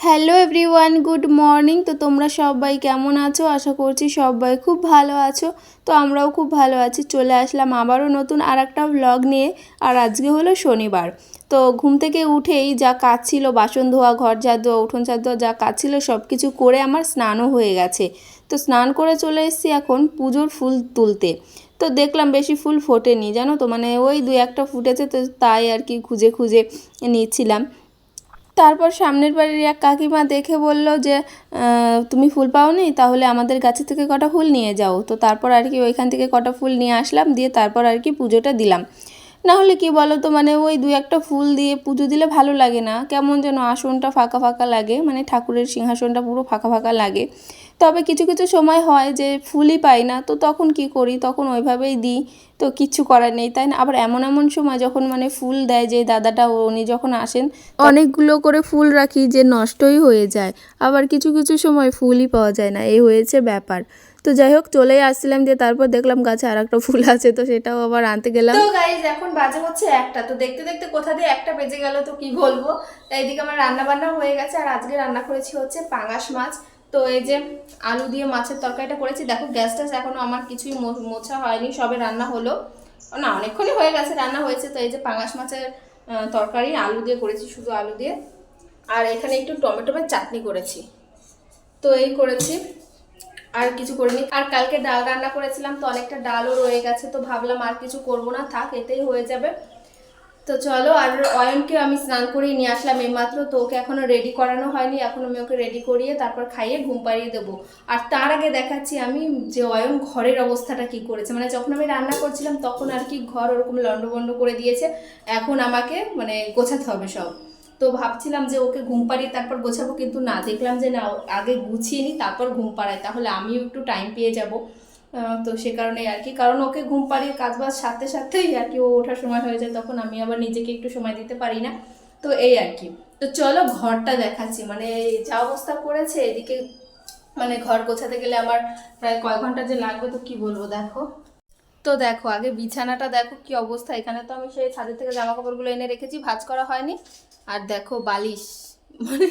Hello everyone, good morning. তো তোমরা সবাই কেমন আছো? আশা করছি সবাই খুব ভালো আছো। তো আমরাও খুব ভালো আছি। চলে আসলাম আবারও নতুন আর একটা ব্লগ নিয়ে। আর আজকে হলো শনিবার। তো ঘুম থেকে উঠেই যা কাজ ছিল, বাসন ধোয়া, ঘর ঝাড় দেওয়া, উঠোন ঝাড় দেওয়া, যা কাজ ছিল সব কিছু করে আমার স্নানও হয়ে গেছে। তো স্নান করে চলে এসেছি এখন পুজোর ফুল তুলতে। তো দেখলাম বেশি ফুল ফোটেনি, জানো তো, মানে ওই দু একটা ফুটেছে, তো তাই আর কি খুঁজে খুঁজে নিচ্ছিলাম। তারপর সামনের বাড়ির এক কাকিমা দেখে বলল যে তুমি ফুল পাওনি, তাহলে আমাদের গাছে থেকে কটা ফুল নিয়ে যাও। তো তারপর আর কি ওইখান থেকে কটা ফুল নিয়ে আসলাম, দিয়ে তারপর আর কি পুজোটা দিলাম। না হলে কি বলো তো, মানে ওই দু একটা ফুল দিয়ে পুজো দিলে ভালো লাগে না, কেমন যেন আসনটা ফাঁকা ফাঁকা লাগে, মানে ঠাকুরের সিংহাসনটা পুরো ফাঁকা ফাঁকা লাগে। তবে কিছু কিছু সময় হয় যে ফুলই পাই না, তো তখন কি করি, তখন ওইভাবেই দিই। তো কিচ্ছু করার নেই, তাই না? আবার এমন এমন সময় যখন মানে ফুল দেয় যে দাদাটা, উনি যখন আসেন অনেকগুলো করে ফুল রাখি যে নষ্টই হয়ে যায়। আবার কিছু কিছু সময় ফুলই পাওয়া যায় না, এই হয়েছে ব্যাপার। তো যাই হোক, চলেই আসছিলাম, দিয়ে তারপর দেখলাম গাছে আর একটা ফুল আছে, তো সেটাও আবার আনতে গেলাম। তো গাইজ এখন বাজে হচ্ছে একটা, তো দেখতে দেখতে কোথা দিয়ে একটা বেজে গেল, তো কি বলবো। এইদিকে আমার রান্না বান্না হয়ে গেছে, আর আজকে রান্না করেছি হচ্ছে পাঙাশ মাছ। তো এই যে আলু দিয়ে মাছের তরকারিটা করেছি। দেখো গ্যাস ট্যাস এখনো আমার কিছুই মোছা হয়নি, সবে রান্না হলো না, অনেকক্ষণই হয়ে গেছে রান্না হয়েছে। তো এই যে পাঙাশ মাছের তরকারি আলু দিয়ে করেছি, শুধু আলু দিয়ে। আর এখানে একটু টমেটোর চাটনি করেছি। তো এই করেছি, আর কিছু করিনি। আর কালকে ডাল রান্না করেছিলাম, তো অনেকটা ডালও রয়ে গেছে, তো ভাবলাম আর কিছু করবো না, থাক এতেই হয়ে যাবে। তো চলো, আর অয়নকে আমি স্নান করিয়ে নিয়ে আসলাম এইমাত্র। তো ওকে এখনো রেডি করানো হয়নি, এখন আমি ওকে রেডি করিয়ে তারপর খাইয়ে ঘুম পাড়িয়ে দেবো। আর তার আগে দেখাচ্ছি আমি যে অয়ন ঘরের অবস্থাটা কি করেছে। মানে যখন আমি রান্না করছিলাম তখন আর কি ঘর ওরকম লন্ডভন্ড করে দিয়েছে, এখন আমাকে মানে গোছাতে হবে সব। তো ভাবছিলাম যে ওকে ঘুম পাড়িয়ে তারপর গোছাবো, কিন্তু না, দেখলাম যে না, আগে গুছিয়ে নিই তারপর ঘুম পাড়াই, তাহলে আমিও একটু টাইম পেয়ে যাব। তো সে কারণেই আর কি, কারণ ওকে ঘুম পাড়িয়ে কাজ বাজ সাথে সাথেই আর কি ও ওঠার সময় হয়ে যায়, তখন আমি আবার নিজেকে একটু সময় দিতে পারি না। তো এই আর কি। তো চলো ঘরটা দেখাচ্ছি, মানে যা অবস্থা করেছে এদিকে, মানে ঘর গোছাতে গেলে আমার প্রায় কয় ঘন্টা যে লাগবে, তো কি বলবো। দেখো, তো দেখো আগে বিছানাটা দেখো কি অবস্থা। এখানে তো আমি সেই ছাদের থেকে জামা কাপড়গুলো এনে রেখেছি, ভাঁজ করা হয়নি। আর দেখো বালিশ, মানে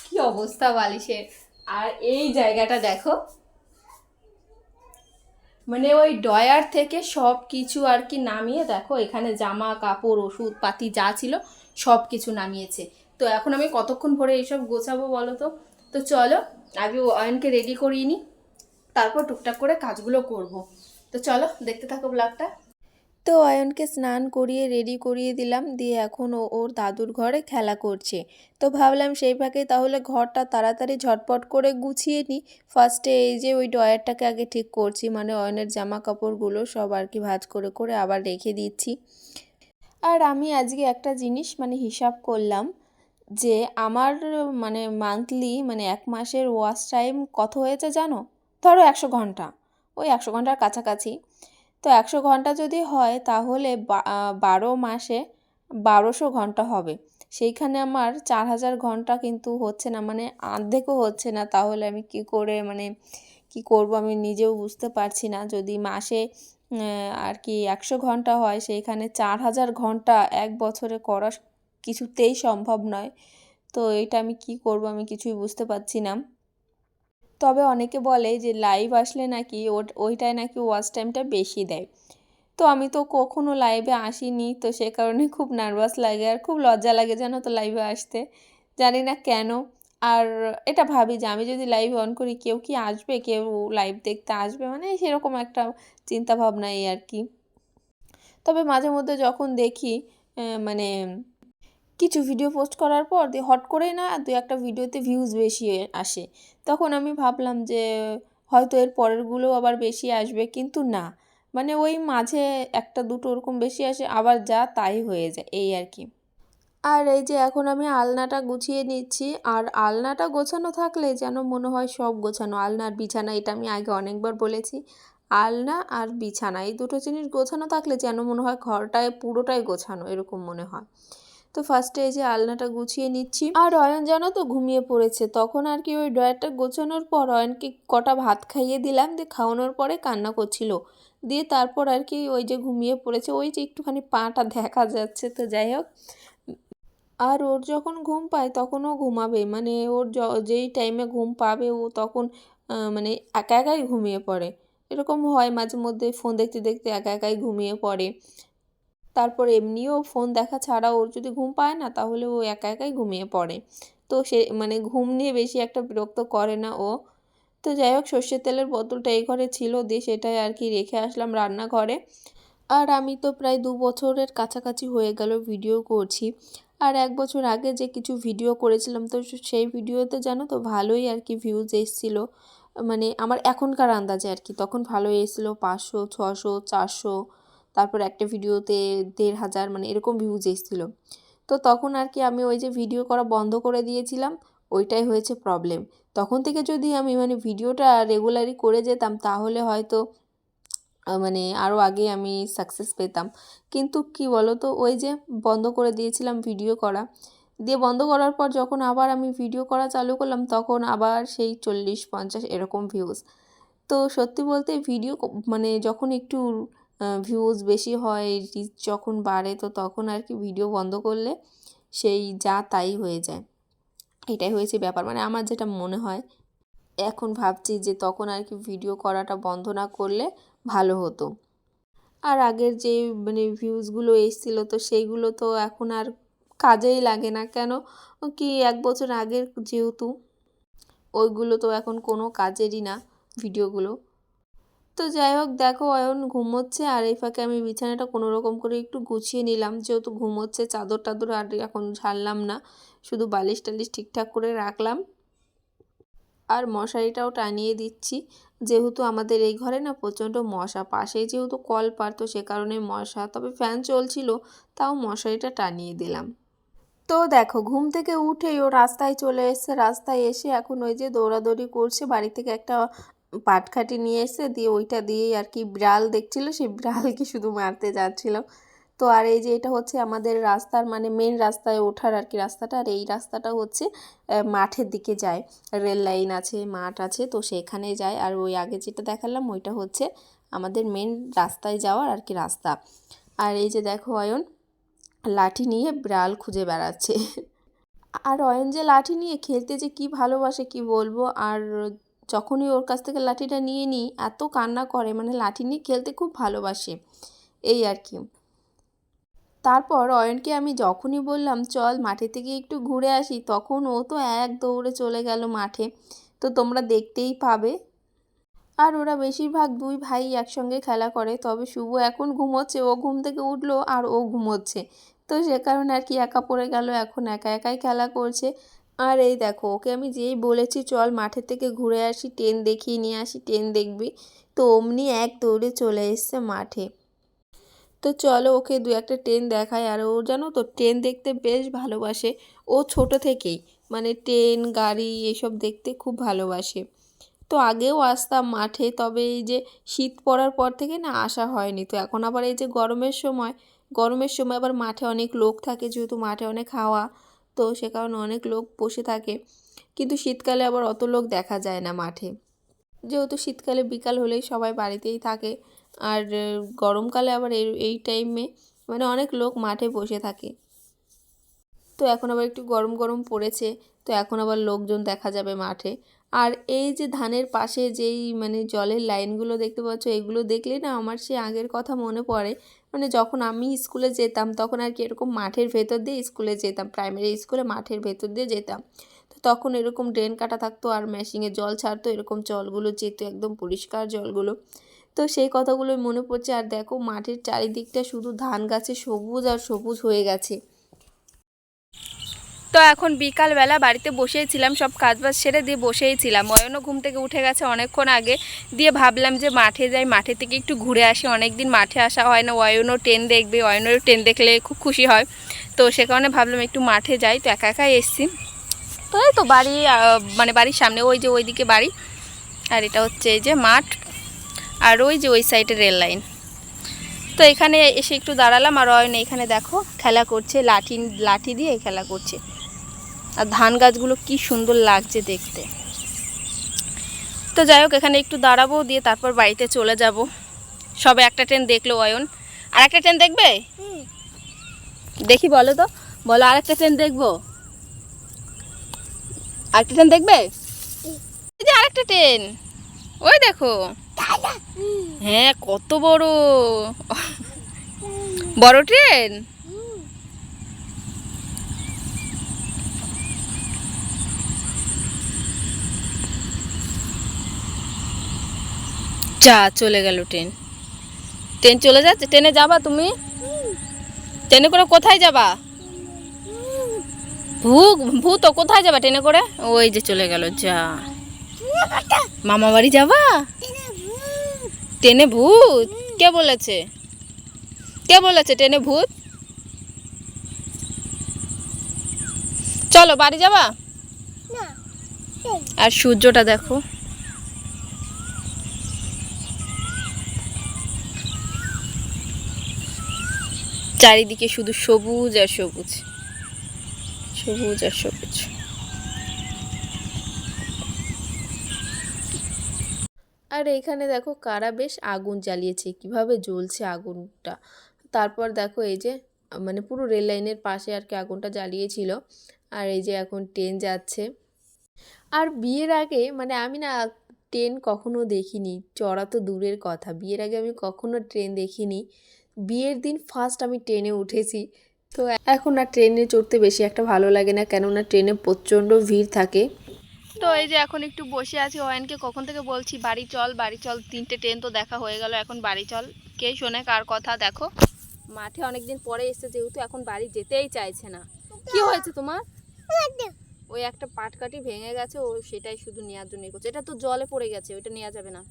কি অবস্থা বালিশের। আর এই জায়গাটা দেখো, মানে ওই ডয়ার থেকে সব কিছু আর কি নামিয়ে, দেখো এখানে জামা কাপড় ওষুধ পাতি যা ছিল সব কিছু নামিয়েছে। তো এখন আমি কতক্ষণ ভরে এইসব গোছাবো বলো তো। তো চলো আগে অয়নকে রেডি করিয়ে নিই, তারপর টুকটাক করে কাজগুলো করব। তো চলো দেখতে থাকো ব্লগটা। তো অয়নকে স্নান করিয়ে রেডি করিয়ে দিলাম, দিয়ে এখন ও ওর দাদুর ঘরে খেলা করছে। তো ভাবলাম সেই ফাঁকে তাহলে ঘরটা তাড়াতাড়ি ঝটপট করে গুছিয়ে নিই। ফার্স্টে এই যে ওই ড্রয়ারটাকে আগে ঠিক করছি, মানে অয়নের জামা কাপড়গুলো সব আর কি ভাঁজ করে করে আবার রেখে দিচ্ছি। আর আমি আজকে একটা জিনিস মানে হিসাব করলাম যে আমার মানে মান্থলি মানে এক মাসের ওয়াচ টাইম কত হয়েছে জানো? ধরো 100 ঘন্টা, ওই 100 ঘন্টার কাছাকাছি। তো 100 ঘন্টা যদি হয় তাহলে 12 মাসে 1200 ঘন্টা হবে। সেইখানে আমার 4000 ঘন্টা কিন্তু হচ্ছে না, মানে অর্ধেকও হচ্ছে না। তাহলে আমি কি করে মানে কি করব আমি নিজেও বুঝতে পারছি না। যদি মাসে আর কি 100 ঘন্টা হয়, সেইখানে 4000 ঘন্টা এক বছরে করা কিছুতেই সম্ভব নয়। তো এটা আমি কি করব আমি কিছুই বুঝতে পারছি না। তবে অনেকে বলে যে লাইভ আসলে নাকি ওইটায় নাকি ওয়াচ টাইমটা বেশি দেয়। তো আমি তো কখনো লাইভে আসিনি, তো সে কারণে খুব নার্ভাস লাগে আর খুব লজ্জা লাগে জানো তো লাইভে আসতে, জানি না কেন। আর এটা ভাবি যে আমি যদি লাইভ অন করি কেউ কি আসবে, কেউ লাইভ দেখতে আসবে, মানে সেরকম একটা চিন্তা ভাবনা এই আর কি। তবে মাঝে মধ্যে যখন দেখি মানে কিছু ভিডিও পোস্ট করার পর দিয়ে হট করেই না দু একটা ভিডিওতে ভিউজ বেশি আসে, তখন আমি ভাবলাম যে হয়তো এর পরেরগুলো আবার বেশি আসবে, কিন্তু না, মানে ওই মাঝে একটা দুটো ওরকম বেশি আসে, আবার যা তাই হয়ে যায় এই আর কি। আর এই যে এখন আমি আলনাটা গুছিয়ে নিচ্ছি, আর আলনাটা গোছানো থাকলে যেন মনে হয় সব গোছানো। আলনা আর বিছানা, এটা আমি আগে অনেকবার বলেছি, আলনা আর বিছানা এই দুটো জিনিস গোছানো থাকলে যেন মনে হয় ঘরটায় পুরোটাই গোছানো, এরকম মনে হয়। তো ফার্স্টে এই যে আলনাটা গুছিয়ে নিচ্ছি। আর অয়ন জানো তো ঘুমিয়ে পড়েছে, তখন আর কি ওই ড্রয়ারটা গোছানোর পর অয়নকে কটা ভাত খাইয়ে দিলাম, দিয়ে খাওয়ানোর পরে কান্না করছিল, দিয়ে তারপর আর কি ওই যে ঘুমিয়ে পড়েছে, ওই যে একটুখানি পাটা দেখা যাচ্ছে। তো যাই হোক, আর ওর যখন ঘুম পায় তখন ও ঘুমাবে, মানে ওর যেই টাইমে ঘুম পাবে ও তখন মানে একা একাই ঘুমিয়ে পড়ে। এরকম হয় মাঝে মধ্যে, ফোন দেখতে দেখতে একা একাই ঘুমিয়ে পড়ে। তারপর এমনিও ফোন দেখা ছাড়া ওর যদি ঘুম পায় না তাহলে ও একা একাই ঘুমিয়ে পড়ে। তো সে মানে ঘুম নিয়ে বেশি একটা বিরক্ত করে না ও। তো যাই হোক, সর্ষের তেলের বোতলটা এই ঘরে ছিল, দিয়ে সেটাই আর কি রেখে আসলাম রান্নাঘরে। আর আমি তো প্রায় 2 বছরের কাছাকাছি হয়ে গেল ভিডিও করছি। আর 1 বছর আগে যে কিছু ভিডিও করেছিলাম, তো সেই ভিডিওতে জানো তো ভালোই আর কি ভিউজ এসেছিল। মানে আমার এখনকার আন্দাজে আর কি, তখন ভালোই এসেছিল 500, 600, 400, তারপর একটা ভিডিওতে 1500, মানে এরকম ভিউজ এসেছিল। তো তখন আর কি আমি ওই যে ভিডিও করা বন্ধ করে দিয়েছিলাম, ওইটাই হয়েছে প্রবলেম। তখন থেকে যদি আমি মানে ভিডিওটা রেগুলারই করে যেতাম তাহলে হয়তো মানে আরও আগে আমি সাকসেস পেতাম। কিন্তু কি বলো তো, ওই যে বন্ধ করে দিয়েছিলাম ভিডিও করা, দিয়ে বন্ধ করার পর যখন আবার আমি ভিডিও করা চালু করলাম তখন আবার সেই 40-50 এরকম ভিউজ। তো সত্যি বলতে ভিডিও মানে যখন একটু ভিউজ বেশি হয়, রিচ যখন বাড়ে, তো তখন আর কি ভিডিও বন্ধ করলে সেই যা তাই হয়ে যায়। এটাই হয়েছে ব্যাপার, মানে আমার যেটা মনে হয়। এখন ভাবছি যে তখন আর কি ভিডিও করাটা বন্ধ না করলে ভালো হতো। আর আগের যে মানে ভিউজগুলো এসেছিল তো সেইগুলো তো এখন আর কাজেই লাগে না, কেন কি 1 বছর আগের যেহেতু, ওইগুলো তো এখন কোনো কাজেরই না ভিডিওগুলো। তো যাই হোক, দেখো অয়ন ঘুমোচ্ছে আর এই ফাঁকে আমি বিছানাটা কোনো রকম করে একটু গুছিয়ে নিলাম, যেহেতু ঘুমোচ্ছে। চাদর টাদর আর এখন ঝাড়লাম না, শুধু বালিশ টালিশ ঠিকঠাক করে রাখলাম। আর মশারিটাও টানিয়ে দিচ্ছি, যেহেতু আমাদের এই ঘরে না প্রচণ্ড মশা, পাশেই যেহেতু কলপার, তো সে কারণে মশা। তবে ফ্যান চলছিল, তাও মশারিটা টানিয়ে দিলাম। তো দেখো, ঘুম থেকে উঠেই ও রাস্তায় চলে এসেছে। রাস্তায় এসে এখন ওই যে দৌড়াদৌড়ি করছে। বাড়ি থেকে একটা পাটকাঠি নিয়ে এসে দিয়ে ওইটা দিয়েই আর কি বিড়াল দেখছিল, সেই বিড়ালকে শুধু মারতে যাচ্ছিল। তো আর এই যে এটা হচ্ছে আমাদের রাস্তার মানে মেন রাস্তায় ওঠার আর কি রাস্তাটা, আর এই রাস্তাটা হচ্ছে মাঠের দিকে যায়। রেল লাইন আছে, মাঠ আছে, তো সেখানে যায়। আর ওই আগে যেটা দেখালাম ওইটা হচ্ছে আমাদের মেন রাস্তায় যাওয়ার আর কি রাস্তা। আর এই যে দেখো অয়ন লাঠি নিয়ে বিড়াল খুঁজে বেড়াচ্ছে। আর অয়ন যে লাঠি নিয়ে খেলতে যে কি ভালোবাসে কি বলবো। আর যখনই ওর কাছ থেকে লাঠিটা নিয়ে নিই এত কান্না করে, মানে লাঠি নিয়ে খেলতে খুব ভালোবাসে, এই আর কি। তারপর অয়নকে আমি যখনই বললাম চল মাঠে থেকে একটু ঘুরে আসি, তখন ও তো এক দৌড়ে চলে গেল মাঠে। তো তোমরা দেখতেই পাবে। আর ওরা বেশিরভাগ 2 ভাই একসঙ্গে খেলা করে, তবে শুভ এখন ঘুমোচ্ছে, ও ঘুম থেকে উঠলো আর ও ঘুমোচ্ছে। তো সে কারণে আর কি একা পড়ে গেল, এখন একা একাই খেলা করছে। আর এই দেখো, ওকে আমি যেই বলেছি চল মাঠের থেকে ঘুরে আসি, ট্রেন দেখিয়ে নিয়ে আসি, ট্রেন দেখবি, তো অমনি এক দৌড়ে চলে এসছে মাঠে। তো চলো ওকে 2-একটা ট্রেন দেখায়। আর ও জানো তো ট্রেন দেখতে বেশ ভালোবাসে, ও ছোট থেকেই মানে ট্রেন গাড়ি এসব দেখতে খুব ভালোবাসে। তো আগেও আসতাম মাঠে, তবে এই যে শীত পড়ার পর থেকে না আসা হয়নি। তো এখন আবার এই যে গরমের সময় আবার মাঠে অনেক লোক থাকে, যেহেতু মাঠে অনেক হাওয়া, তো সে কারণে অনেক লোক বসে থাকে। কিন্তু শীতকালে আবার অত লোক দেখা যায় না মাঠে, যেহেতু শীতকালে বিকাল হলেই সবাই বাড়িতেই থাকে। আর গরমকালে আবার এই টাইমে মানে অনেক লোক মাঠে বসে থাকে। তো এখন আবার একটু গরম গরম পড়েছে, তো এখন আবার লোকজন দেখা যাবে মাঠে। আর এই যে ধানের পাশে যেই মানে জলের লাইনগুলো দেখতে পাচ্ছ, এগুলো দেখলে না আমার সে আগের কথা মনে পড়ে। মানে যখন আমি স্কুলে যেতাম তখন আর কি এরকম মাঠের ভেতর দিয়ে স্কুলে যেতাম, প্রাইমারি স্কুলে মাঠের ভেতর দিয়ে যেতাম। তো তখন এরকম ড্রেন কাটা থাকতো আর মেশিনে জল ছাড়তো, এরকম জলগুলো যেত একদম পরিষ্কার জলগুলো। তো সেই কথাগুলোই মনে পড়ছে। আর দেখো মাঠের চারিদিকটা শুধু ধান গাছে সবুজ আর সবুজ হয়ে গেছে। তো এখন বিকালবেলা বাড়িতে বসেই ছিলাম, সব কাজবাজ সেরে দিয়ে বসেই ছিলাম। অয়নও ঘুম থেকে উঠে গেছে অনেকক্ষণ আগে, দিয়ে ভাবলাম যে মাঠে যাই, মাঠে থেকে একটু ঘুরে আসি, অনেক দিন মাঠে আসা হয় না। অয়নও ট্রেন দেখবে, অয়নেরও ট্রেন দেখলে খুব খুশি হয়, তো সে কারণে ভাবলাম একটু মাঠে যাই। তো একা একাই এসছি। তো এই তো বাড়ি মানে বাড়ির সামনে ওই যে ওইদিকে বাড়ি, আর এটা হচ্ছে এই যে মাঠ, আর ওই যে ওই সাইডে রেল লাইন। তো এখানে এসে একটু দাঁড়ালাম, আর অয়ন এখানে দেখো খেলা করছে, লাঠি দিয়ে খেলা করছে। আর ধান গাছগুলো কি সুন্দর লাগছে দেখতে। তো যাই হোক, এখানে একটু দাঁড়াবো, দিয়ে তারপর বাড়িতে চলে যাব। সবে একটা ট্রেন দেখলো অয়ন, আর একটা ট্রেন দেখবে? দেখি বলো তো বলো আরেকটা ট্রেন দেখবো, আরেকটা ট্রেন দেখবে? এই যে আরেকটা ট্রেন, ওই দেখো। হ্যাঁ কত বড়, বড় ট্রেন। যা চলে গেল ট্রেন, ট্রেন চলে যাচ্ছে। ট্রেনে যাবা তুমি? ট্রেনে করে কোথায় যাবা? ভূত কোথায় যাবা ট্রেনে করে? ওই যে চলে গেল। যা, মামা বাড়ি যাবা? ট্রেনে ভূত? কে বলেছে, কে বলেছে ট্রেনে ভূত? চলো বাড়ি যাবা। আর সূর্যটা দেখো, চারিদিকে শুধু সবুজ আর সবুজ, সবুজ আর সবুজ। আর এখানে দেখো কারা বেশ আগুন জ্বালিয়েছে, কিভাবে জ্বলছে আগুনটা। তারপর দেখো এই যে মানে পুরো রেল লাইনের পাশে আর কি আগুনটা জ্বালিয়েছিল। আর এই যে এখন ট্রেন যাচ্ছে। আর বিয়ের আগে মানে আমি না ট্রেন কখনো দেখিনি, চড়া তো দূরের কথা, বিয়ের আগে আমি কখনো ট্রেন দেখিনি। বিয়ের দিন ফার্স্ট আমি ট্রেনে উঠেছি। তো এখন আর ট্রেনে চড়তে বেশি একটা ভালো লাগে না, কেননা ট্রেনে প্রচণ্ড ভিড় থাকে। তো এই যে এখন একটু বসে আছি, অয়নকে কখন থেকে বলছি বাড়ি চল বাড়ি চল, 3টে ট্রেন তো দেখা হয়ে গেল, এখন বাড়ি চল। কে শোনে কার কথা? দেখো মাঠে অনেকদিন পরে এসে যেহেতু এখন বাড়ি যেতেই চাইছে না। কি হয়েছে তোমার? ওই একটা পাটকাঠি ভেঙে গেছে, ও সেটাই শুধু নেওয়ার জন্য করছে। এটা তো জলে পড়ে গেছে, ওইটা নেওয়া যাবে না।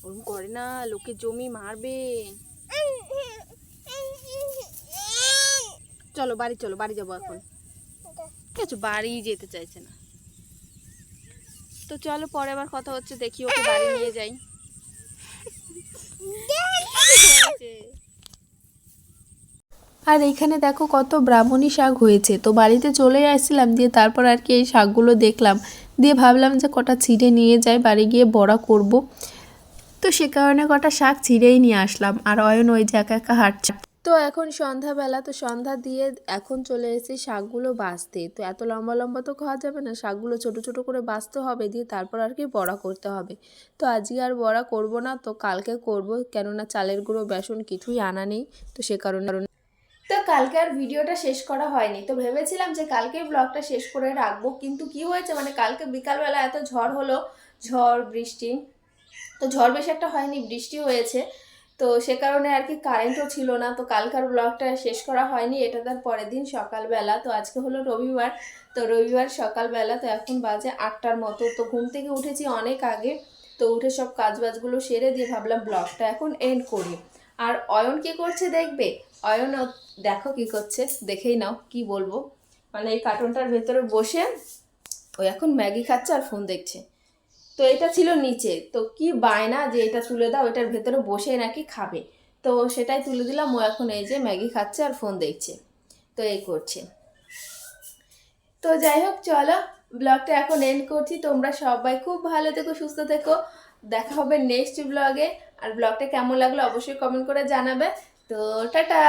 ওরকম করে না, লোকের জমি মারবে। চলো বাড়ি চলো, বাড়ি যাবো এখন। ঠিক আছে, বাড়ি যেতে চাইছে না তো চলো, পরে আবার কথা হচ্ছে, দেখি ওকে বাড়ি নিয়ে যাই। আর এইখানে দেখো কত ব্রাহ্মণী শাক হয়েছে, তো বাড়িতে চলে আসছিলাম, দিয়ে তারপর আর কি এই শাকগুলো দেখলাম, দিয়ে ভাবলাম যে কটা ছিঁড়ে নিয়ে যাই, বাড়ি গিয়ে বড়া করব। তো সে কারণে কটা শাক ছিঁড়েই নিয়ে আসলাম। আর অয়ন ওই যে একা একা হাঁটছে। তো এখন সন্ধ্যাবেলা, তো সন্ধ্যা দিয়ে এখন চলে এসেছি শাকগুলো বাছতে। তো এত লম্বা লম্বা তো খাওয়া যাবে না, শাকগুলো ছোট ছোট করে বাছতে হবে, দিয়ে তারপর আর কি বড়া করতে হবে। তো আজকে আর বড়া করব না, তো কালকে করব, কেননা চালের গুঁড়ো বেসন কিছুই আনা নেই। তো সে কারণে তো কালকে আর ভিডিওটা শেষ করা হয়নি। তো ভেবেছিলাম যে কালকে ব্লগটা শেষ করে রাখবো, কিন্তু কি হয়েছে মানে কালকে বিকালবেলা এত ঝড় হলো, ঝড় বৃষ্টি, তো ঝড় বেশি একটা হয়নি, বৃষ্টি হয়েছে। তো সে কারণে আর কি কারেন্টও ছিল না, তো কালকার ব্লগটা শেষ করা হয়নি। এটা তার পরের দিন সকালবেলা, তো আজকে হলো রবিবার, তো রবিবার সকালবেলা, তো এখন বাজে 8টার মতো। তো ঘুম থেকে উঠেছি অনেক আগে, তো উঠে সব কাজবাজগুলো সেরে দিয়ে ভাবলাম ব্লগটা এখন এন্ড করি। আর অয়ন কি করছে দেখবে, অয়ন দেখো কি করছে, দেখেই নাও কি বলবো। মানে এই কার্টুনটার ভেতরে বসে ও এখন ম্যাগি খাচ্ছে আর ফোন দেখছে। তো এটা ছিল নিচে, তো কি বায়না যে এটা তুলে দাও, এটার ভেতরে বসে নাকি খাবে। তো সেটাই তুলে দিলাম, ও এখন এই যে ম্যাগি খাচ্ছে আর ফোন দেখছে, তো এই করছে। তো যাই হোক চলো, ব্লগটা এখন এন্ড করছি। তোমরা সবাই খুব ভালো থেকো, সুস্থ থেকো, দেখা হবে নেক্সট ব্লগে। আর ব্লগটা কেমন লাগলো অবশ্যই কমেন্ট করে জানাবে। তো টাটা।